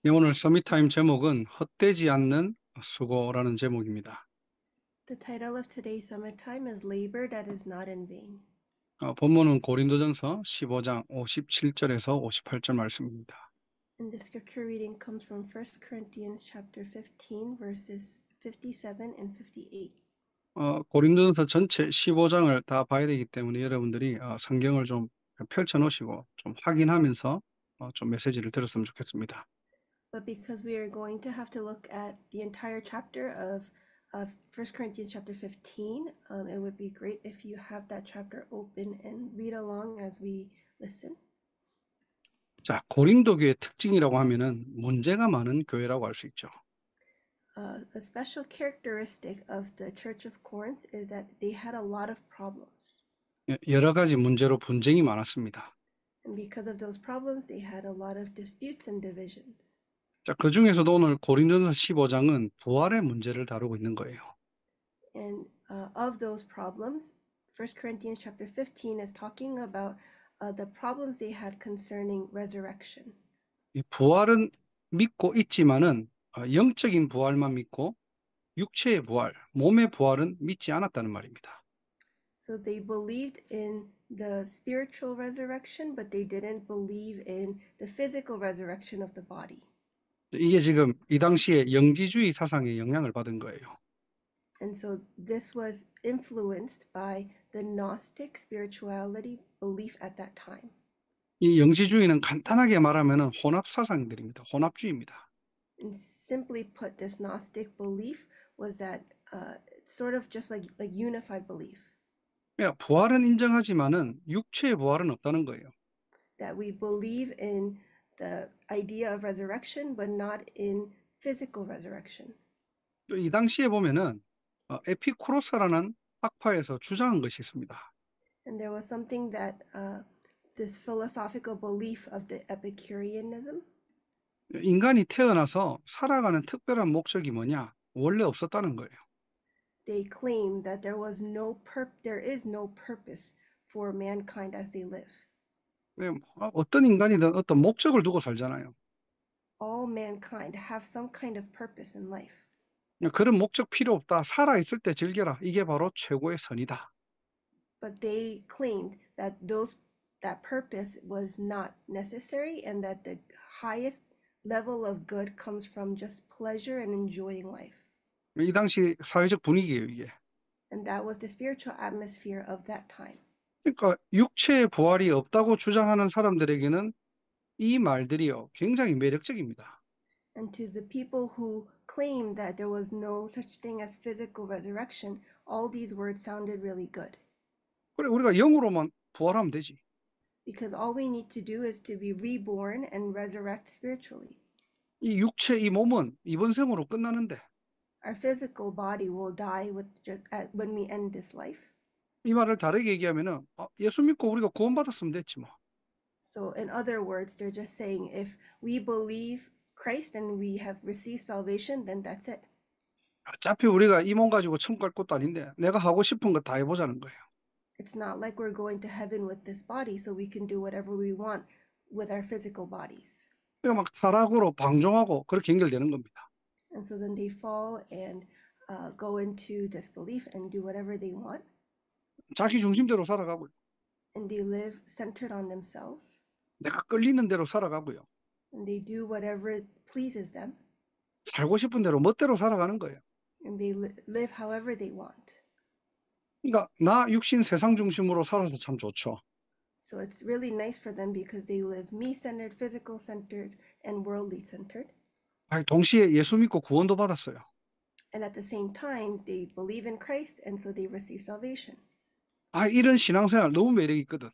네, 오늘 서밋타임 제목은 헛되지 않는 수고라는 제목입니다. The title of today's summit time is Labor That Is Not in Vain. 본문은 고린도전서 15장 57절에서 58절 말씀입니다. And the scripture reading comes from 1 Corinthians chapter 15, verses 57 and 58. 고린도전서 전체 15장을 다 봐야 되기 때문에 여러분들이 성경을 좀 펼쳐 놓으시고 좀 확인하면서 좀 메시지를 들었으면 좋겠습니다. But because we are going to have to look at the entire chapter of 1 Corinthians chapter 15, it would be great if you have that chapter open and read along as we listen. 자, 고린도 교회의 특징이라고 하면은 문제가 많은 교회라고 할 수 있죠. A special characteristic of the Church of Corinth is that they had a lot of problems. 여러 가지 문제로 분쟁이 많았습니다. And because of those problems, they had a lot of disputes and divisions. 자, 그 중에서도 오늘 고린도전서 15장은 부활의 문제를 다루고 있는 거예요. And of those problems, 1 Corinthians chapter 15 is talking about the problems they had concerning resurrection. 이 부활은 믿고 있지만은 영적인 부활만 믿고 육체의 부활, 몸의 부활은 믿지 않았다는 말입니다. So they believed in the spiritual resurrection, but they didn't believe in the physical resurrection of the body. 이게 지금 이 당시에 영지주의 사상의 영향을 받은 거예요. And so this was influenced by the Gnostic spirituality belief at that time. 이 영지주의는 간단하게 말하면은 혼합 사상들입니다. 혼합주의입니다. And simply put, this Gnostic belief was that sort of just like unified belief 그러니까 부활은 인정하지만은 육체의 부활은 없다는 거예요. that we believe in the idea of resurrection, but not in physical resurrection. 이 당시에 보면은 에피쿠로스라는 학파에서 주장한 것이 있습니다. And there was something that this philosophical belief of the Epicureanism, 인간이 태어나서 살아가는 특별한 목적이 뭐냐? 원래 없었다는 거예요. they claimed that there is no purpose for mankind as they live. 왜, 어떤 인간이든 어떤 목적을 두고 살잖아요. All mankind have some kind of purpose in life. 그런 목적 필요 없다. 살아있을 때 즐겨라. 이게 바로 최고의 선이다. But they claimed that that purpose was not necessary and that the highest level of good comes from just pleasure and enjoying life. 이 당시 사회적 분위기예요, 이게. And that was the spiritual atmosphere of that time. 그러니까 육체의 부활이 없다고 주장하는 사람들에게는 이 말들이요, 굉장히 매력적입니다. And to the people who claimed that there was no such thing as physical resurrection, all these words sounded really good. 그래, 우리가 영으로만 부활하면 되지. Because all we need to do is to be reborn and resurrect spiritually. 이 육체, 이 몸은 이번 생으로 끝나는데 Our physical body will die when we end this life. 이 말을 다르게 얘기하면은 예수 믿고 우리가 구원받았으면 됐지 뭐. So, in other words, they're just saying if we believe Christ and we have received salvation, then that's it. 어차피 우리가 이 몸 가지고 천국 갈 것도 아닌데 내가 하고 싶은 거 다 해보자는 거예요. It's not like we're going to heaven with this body, so we can do whatever we want with our physical bodies. 그러니까 막 타락으로 방종하고 그렇게 연결되는 겁니다. And so then they fall and go into disbelief and do whatever they want. 자기 중심대로 살아가고요. And they live centered on themselves. 내가 끌리는 대로 살아가고요. And they do whatever pleases them. 살고 싶은 대로 멋대로 살아가는 거예요. And they live however they want. 그러니까 나 육신 세상 중심으로 살아서 참 좋죠. So it's really nice for them because they live me-centered, physical-centered, and worldly-centered. 동시에 예수 믿고 구원도 받았어요. And at the same time, they believe in Christ, and so they receive salvation. 이런 신앙생활 너무 매력 있거든.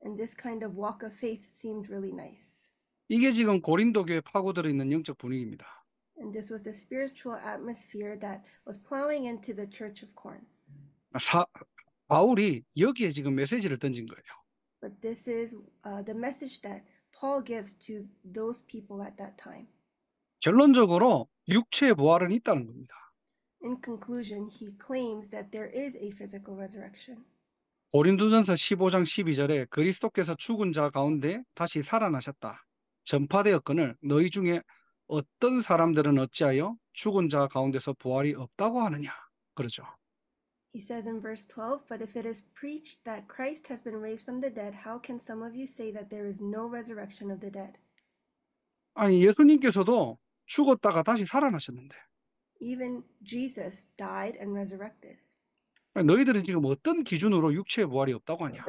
And this kind of walk of faith seemed really nice. 이게 지금 고린도 교회 파고들어 있는 영적 분위기입니다. And this was the spiritual atmosphere that was plowing into the Church of Corinth. 바울이 여기에 지금 메시지를 던진 거예요. But this is the message that Paul gives to those people at that time. 결론적으로 육체의 부활은 있다는 겁니다. In conclusion, he claims that there is a physical resurrection. 고린도전서 15장 12절에 그리스도께서 죽은 자 가운데 다시 살아나셨다. 전파되었거늘 너희 중에 어떤 사람들은 어찌하여 죽은 자 가운데서 부활이 없다고 하느냐. 그러죠. He says in verse 12, "But if it is preached that Christ has been raised from the dead, how can some of you say that there is no resurrection of the dead?" 아니, 예수님께서도 죽었다가 다시 살아나셨는데, Even Jesus died and resurrected. 너희들은 지금 어떤 기준으로 육체의 부활이 없다고 하냐.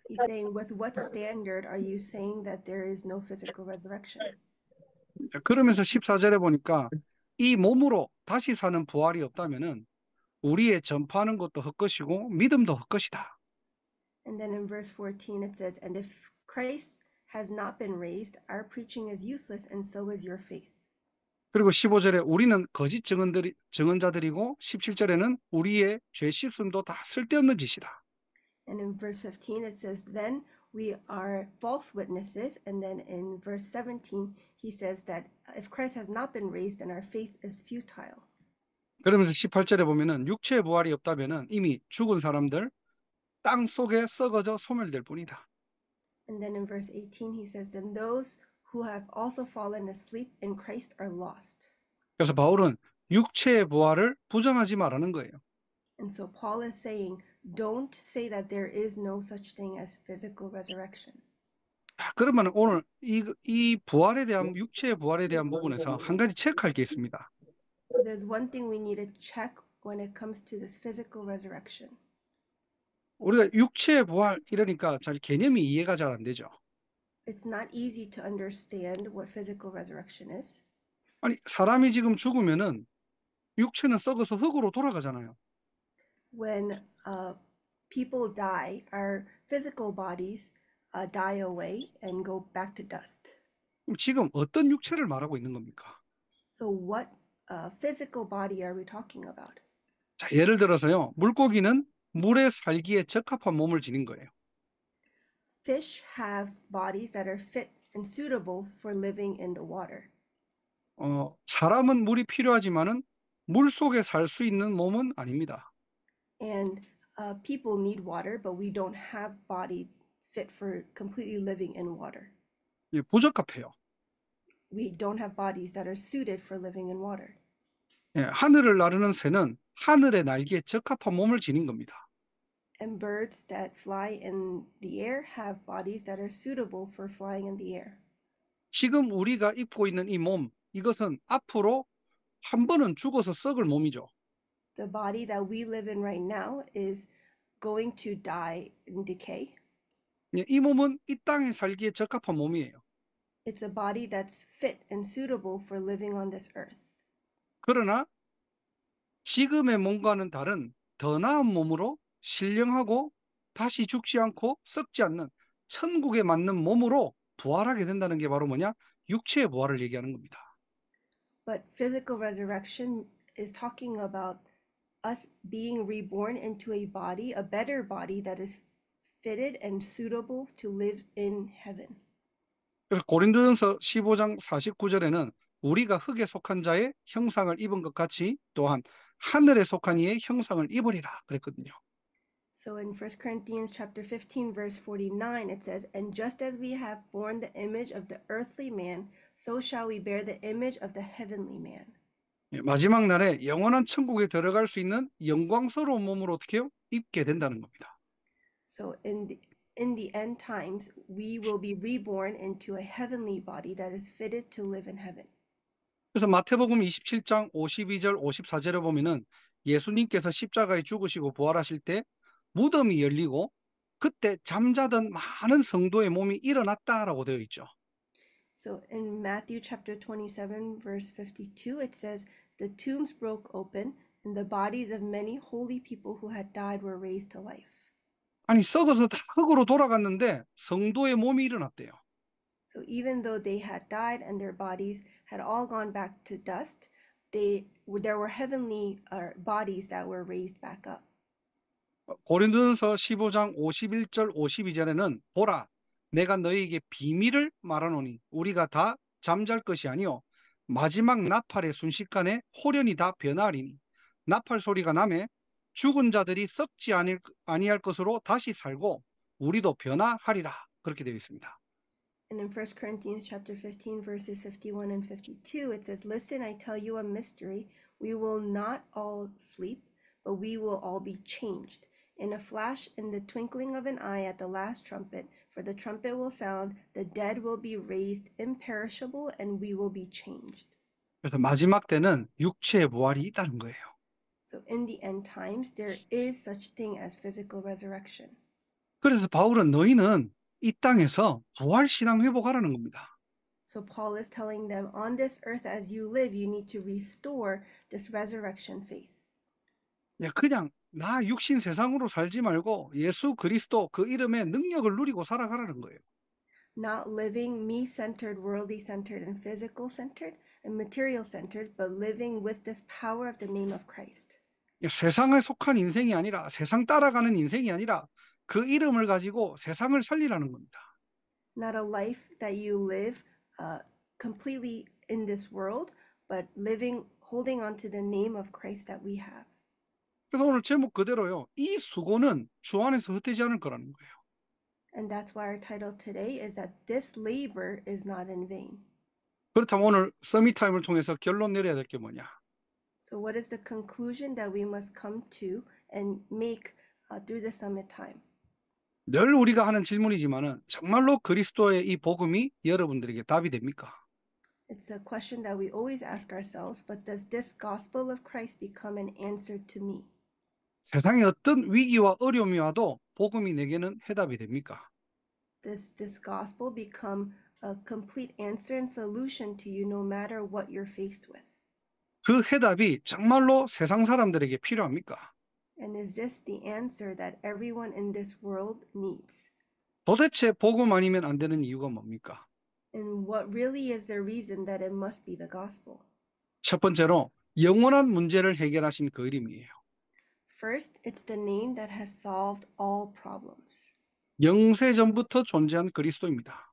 He's saying, with what standard are you saying that there is no physical resurrection? 그러면서 14절에 보니까 이 몸으로 다시 사는 부활이 없다면은 우리의 전파하는 것도 헛것이고 믿음도 헛것이다. And then in verse 14 it says, "And if Christ has not been raised, our preaching is useless, and so is your faith." 그리고 15절에 우리는 거짓 증언자들이고 17절에는 우리의 죄 씻음도 다 쓸데없는 짓이다. And in verse 15 it says, "Then we are false witnesses." And then in verse 17 he says that if Christ has not been raised, then our faith is futile. 그러면서 18절에 보면은 육체의 부활이 없다면은 이미 죽은 사람들 땅 속에 썩어져 소멸될 뿐이다. And then in verse 18 he says, "Then those who have also fallen asleep in Christ are lost." 그래서 바울은 육체의 부활을 부정하지 말라는 거예요. And so Paul is saying, don't say that there is no such thing as physical resurrection. 그러면 오늘 이 부활에 대한 육체의 부활에 대한 부분에서 한 가지 체크할 게 있습니다. So there's one thing we need to check when it comes to this physical resurrection. 우리가 육체의 부활 이러니까 잘 개념이 이해가 잘 안 되죠. It's not easy to understand what physical resurrection is. 아니, 사람이 지금 죽으면은 육체는 썩어서 흙으로 돌아가잖아요. When people die, our physical bodies die away and go back to dust. 그럼 지금 어떤 육체를 말하고 있는 겁니까? So what physical body are we talking about? 자, 예를 들어서요. 물고기는 물에 살기에 적합한 몸을 지닌 거예요. Fish have bodies that are fit and suitable for living in the water. 사람은 물이 필요하지만은 물 속에 살 수 있는 몸은 아닙니다. And people need water, but we don't have body fit for completely living in water. 예, 부적합해요. We don't have bodies that are suited for living in water. 예, 하늘을 나르는 새는 하늘의 날개에 적합한 몸을 지닌 겁니다. And birds that fly in the air have bodies that are suitable for flying in the air. 지금 우리가 입고 있는 이 몸, 이것은 앞으로 한 번은 죽어서 썩을 몸이죠. The body that we live in right now is going to die in decay. 예, 이 몸은 이 땅에 살기에 적합한 몸이에요. It's a body that's fit and suitable for living on this earth. 그러나 지금의 몸과는 다른 더 나은 몸으로 신령하고 다시 죽지 않고 썩지 않는 천국에 맞는 몸으로 부활하게 된다는 게 바로 뭐냐? 육체의 부활을 얘기하는 겁니다. But physical resurrection is talking about us being reborn into a body, a better body that is fitted and suitable to live in heaven. 그래서 고린도전서 15장 49절에는 우리가 흙에 속한 자의 형상을 입은 것 같이 또한 하늘에 속한 이의 형상을 입으리라 그랬거든요. So in 1 Corinthians chapter 15 verse 49 it says, "And just as we have borne the image of the earthly man, so shall we bear the image of the heavenly man." 예, 마지막 날에 영원한 천국에 들어갈 수 있는 영광스러운 몸으로 어떻게 해요? 입게 된다는 겁니다. So in the end times, we will be reborn into a heavenly body that is fitted to live in heaven. 그래서 마태복음 27장 52절 54절에 보면은 예수님께서 십자가에 죽으시고 부활하실 때 무덤이 열리고 그때 잠자던 많은 성도의 몸이 일어났다라고 되어 있죠. So in Matthew chapter 27 verse 52 it says, "The tombs broke open and the bodies of many holy people who had died were raised to life." 아니 썩어서 다 흙으로 돌아갔는데 성도의 몸이 일어났대요. So even though they had died and their bodies had all gone back to dust, there were heavenly bodies that were raised back up. 고린도전서 15장 51절 52절에는 보라 내가 너희에게 비밀을 말하노니 우리가 다 잠잘 것이 아니요 마지막 나팔의 순식간에 홀연히 다 변하리니 나팔 소리가 나매 죽은 자들이 썩지 아니할 것으로 다시 살고 우리도 변화하리라 그렇게 되어 있습니다. And in 1 Corinthians chapter 15, verses 51 and 52, it says, "Listen, I tell you a mystery. We will not all sleep, but we will all be changed. In a flash, in the twinkling of an eye, at the last trumpet. For the trumpet will sound, the dead will be raised imperishable, and we will be changed." 그래서 마지막 때는 육체의 부활이 있다는 거예요. So in the end times, there is such thing as physical resurrection. 그래서 바울은 너희는 이 땅에서 부활 신앙 회복하라는 겁니다. So Paul is telling them, on this earth as you live, you need to restore this resurrection faith. 그냥 나 육신 세상으로 살지 말고 예수 그리스도 그 이름의 능력을 누리고 살아가라는 거예요. Not living me-centered, worldly-centered, and physical-centered, and material-centered, but living with this power of the name of Christ. 세상에 속한 인생이 아니라 세상 따라가는 인생이 아니라 그 이름을 가지고 세상을 살리라는 겁니다. Not a life that you live completely in this world, but living, holding on to the name of Christ that we have. 그래서 오늘 제목 그대로요. 이 수고는 주 안에서 헛되지 않을 거라는 거예요. And that's why our title today is that this labor is not in vain. 그렇다면 오늘 서밋 타임을 통해서 결론 내려야 될 게 뭐냐? So what is the conclusion that we must come to and make through the summit time? 늘 우리가 하는 질문이지만은 정말로 그리스도의 이 복음이 여러분들에게 답이 됩니까? It's a question that we always ask ourselves, but does this gospel of Christ become an answer to me? 세상의 어떤 위기와 어려움이 와도 복음이 내게는 해답이 됩니까? Does this gospel become a complete answer and solution to you no matter what you're faced with? 그 해답이 정말로 세상 사람들에게 필요합니까? And is this the answer that everyone in this world needs? 도대체 복음 아니면 안 되는 이유가 뭡니까? And what really is the reason that it must be the gospel? 첫 번째로 영원한 문제를 해결하신 그 이름이에요. First, it's the name that has solved all problems. 영세전부터 존재한 그리스도입니다.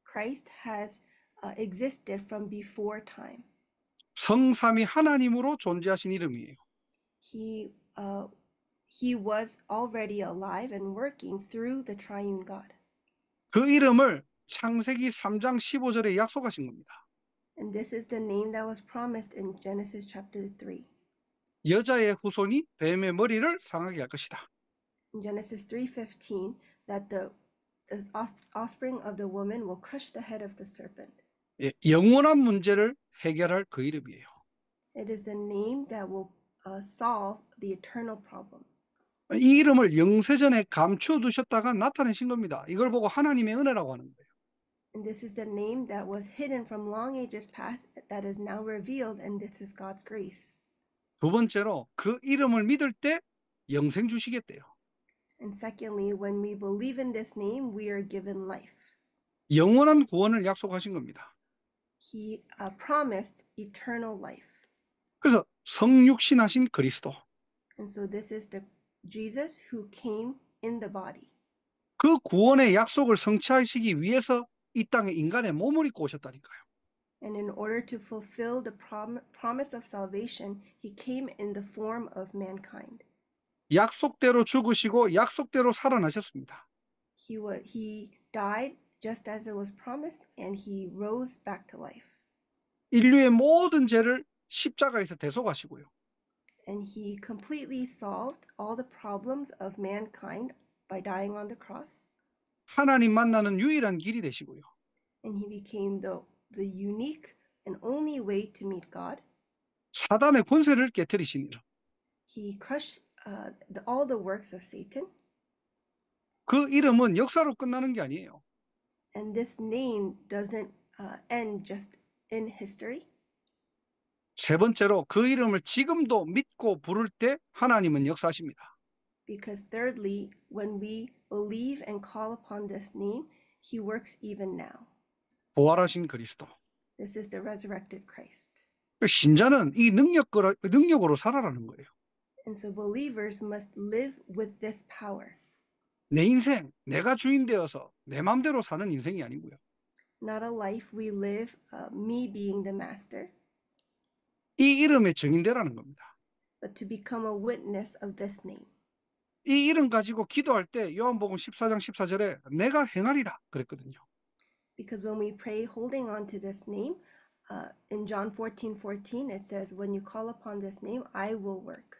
Christ has existed from before time. 성삼위 하나님으로 존재하신 이름이에요. He was already alive and working through the triune God. 그 이름을 창세기 3장 15절에 약속하신 겁니다. And this is the name that was promised in Genesis chapter 3. 여자의 후손이 뱀의 머리를 상하게 할 것이다. In Genesis 3:15, that the offspring of the woman will crush the head of the serpent. 영원한 문제를 해결할 그 이름이에요. It is a name that will solve the eternal problems. 이 이름을 영세전에 감추어 두셨다가 나타내신 겁니다. 이걸 보고 하나님의 은혜라고 하는 거예요. And this is the name that was hidden from long ages past that is now revealed, and this is God's grace. 두 번째로 그 이름을 믿을 때 영생 주시겠대요. And secondly, when we believe in this name, we are given life. 영원한 구원을 약속하신 겁니다. He promised eternal life. 그래서 성육신하신 그리스도. And so this is the Jesus who came in the body. 그 구원의 약속을 성취하시기 위해서 이 땅에 인간의 몸을 입고 오셨다니까요. And in order to fulfill the promise of salvation, he came in the form of mankind. 약속대로 죽으시고 약속대로 살아나셨습니다. He died just as it was promised, and he rose back to life. 인류의 모든 죄를 십자가에서 대속하시고요. And he completely solved all the problems of mankind by dying on the cross. 하나님 만나는 유일한 길이 되시고요. And he became the unique and only way to meet God. 사단의 권세를 깨뜨리신 일. He crushed all the works of Satan. 그 이름은 역사로 끝나는 게 아니에요. And this name doesn't end just in history. 세 번째로 그 이름을 지금도 믿고 부를 때 하나님은 역사하십니다. Because thirdly, when we believe and call upon this name, he works even now. 부활하신 그리스도. This is the resurrected Christ. 신자는 이 능력으로 살아라는 거예요. And so believers must live with this power. 내 인생, 내가 주인 되어서 내 마음대로 사는 인생이 아니고요. Not a life we live, me being the master. 이 이름의 증인되라는 겁니다. But to become a witness of this name. 이 이름 가지고 기도할 때 요한복음 14장 14절에 내가 행하리라 그랬거든요. Because when we pray holding on to this name, in John 14:14, it says, when you call upon this name, I will work.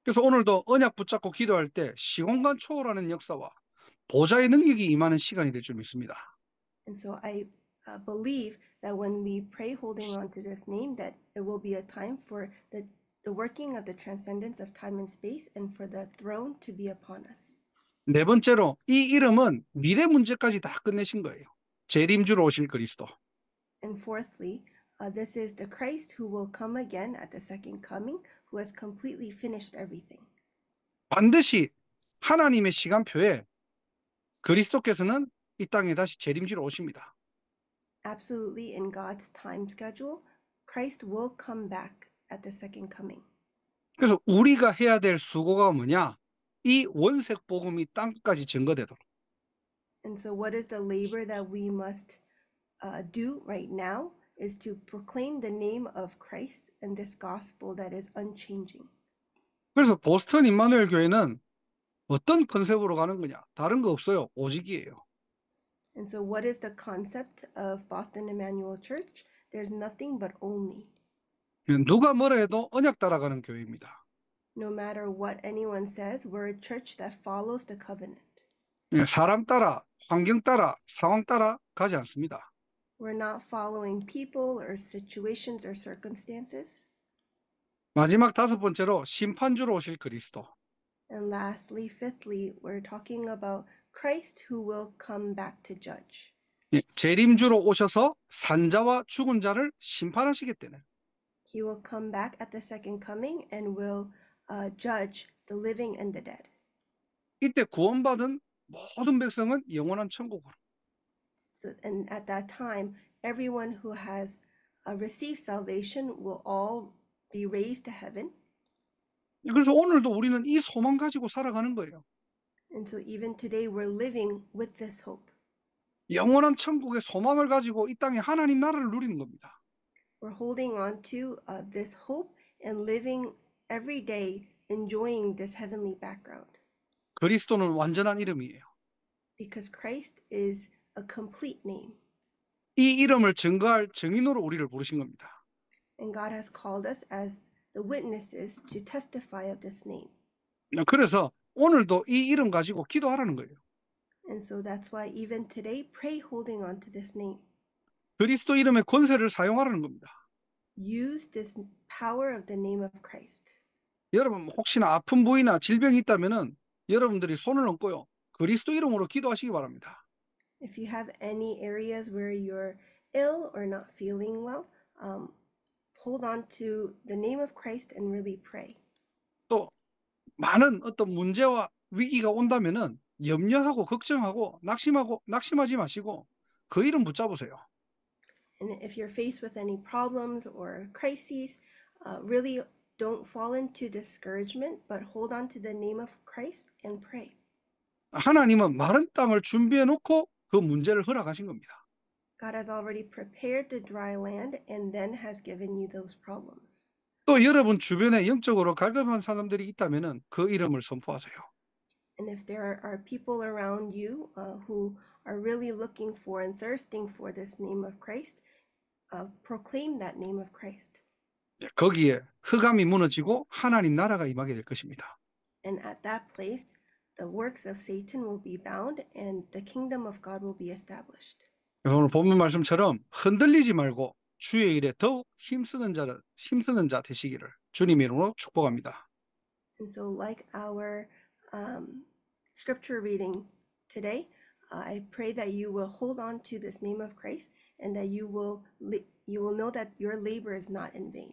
그래서 오늘도 언약 붙잡고 기도할 때 시공간 초월하는 역사와 보좌의 능력이 임하는 시간이 될 줄 믿습니다. And so I believe that when we pray holding on to this name, that it will be a time for the working of the transcendence of time and space and for the throne to be upon us. 네 번째로 이 이름은 미래 문제까지 다 끝내신 거예요. 재림주로 오실 그리스도. And fourthly, this is the Christ who will come again at the second coming, who has completely finished everything. 반드시 하나님의 시간표에 그리스도께서는 이 땅에 다시 재림주로 오십니다. Absolutely, in God's time schedule, Christ will come back at the second coming. 그래서 우리가 해야 될 수고가 뭐냐? 이 원색 복음이 땅까지 증거되도록. And so what is the labor that we must do right now is to proclaim the name of Christ and this gospel that is unchanging. 그래서 보스턴 임마누엘 교회는 어떤 컨셉으로 가는 거냐? 다른 거 없어요. 오직이에요. And so what is the concept of Boston Emmanuel Church? There's nothing but only. 누가 뭐라 해도 언약 따라가는 교회입니다. No matter what anyone says, we're a church that follows the covenant. 사람 따라, 환경 따라, 상황 따라 가지 않습니다. We're not following people or situations or circumstances. 마지막 다섯 번째로 심판주로 오실 그리스도. And lastly, fifthly, we're talking about Christ who will come back to judge. 재림주로 오셔서 산자와 죽은 자를 심판하시겠다는. He will come back at the second coming and will judge the living and the dead. 이때 구원받은 모든 백성은 영원한 천국으로. So, and at that time, everyone who has received salvation will all be raised to heaven. 그래서 오늘도 우리는 이 소망 가지고 살아가는 거예요. And so even today we're living with this hope. 영원한 천국의 소망을 가지고 이 땅에 하나님 나라를 누리는 겁니다. We're holding on to this hope and living every day enjoying this heavenly background. 그리스도는 완전한 이름이에요. Because Christ is a complete name. 이 이름을 증거할 증인으로 우리를 부르신 겁니다. And God has called us as the witnesses to testify of this name. 그래서 오늘도 이 이름 가지고 기도하라는 거예요. And so that's why even today, pray holding on to this name. 그리스도 이름의 권세를 사용하라는 겁니다. Use this power of the name of Christ. 여러분 혹시나 아픈 부위나 질병이 있다면은 여러분들이 손을 얹고요. 그리스도 이름으로 기도하시기 바랍니다. If you have any areas where you're ill or not feeling well, hold on to the name of Christ and really pray. 또 많은 어떤 문제와 위기가 온다면은 염려하고 걱정하고 낙심하지 마시고 그 이름 붙잡으세요. And if you're faced with any problems or crises, really don't fall into discouragement, but hold on to the name of Christ and pray. 하나님은 마른 땅을 준비해 놓고 그 문제를 허락하신 겁니다. God has already prepared the dry land and then has given you those problems. 또 여러분 주변에 영적으로 갈급한 사람들이 있다면은 그 이름을 선포하세요. And if there are people around you who are really looking for and thirsting for this name of Christ, proclaim that name of Christ. 거기에 흑암이 무너지고 하나님 나라가 임하게 될 것입니다. And at that place, the works of Satan will be bound and the kingdom of God will be established. 그래서 오늘 본문 말씀처럼 흔들리지 말고 주의 일에 더욱 힘쓰는 자 되시기를 주님의 이름으로 축복합니다. And so like our scripture reading today, I pray that you will hold on to this name of Christ and that you will know that your labor is not in vain.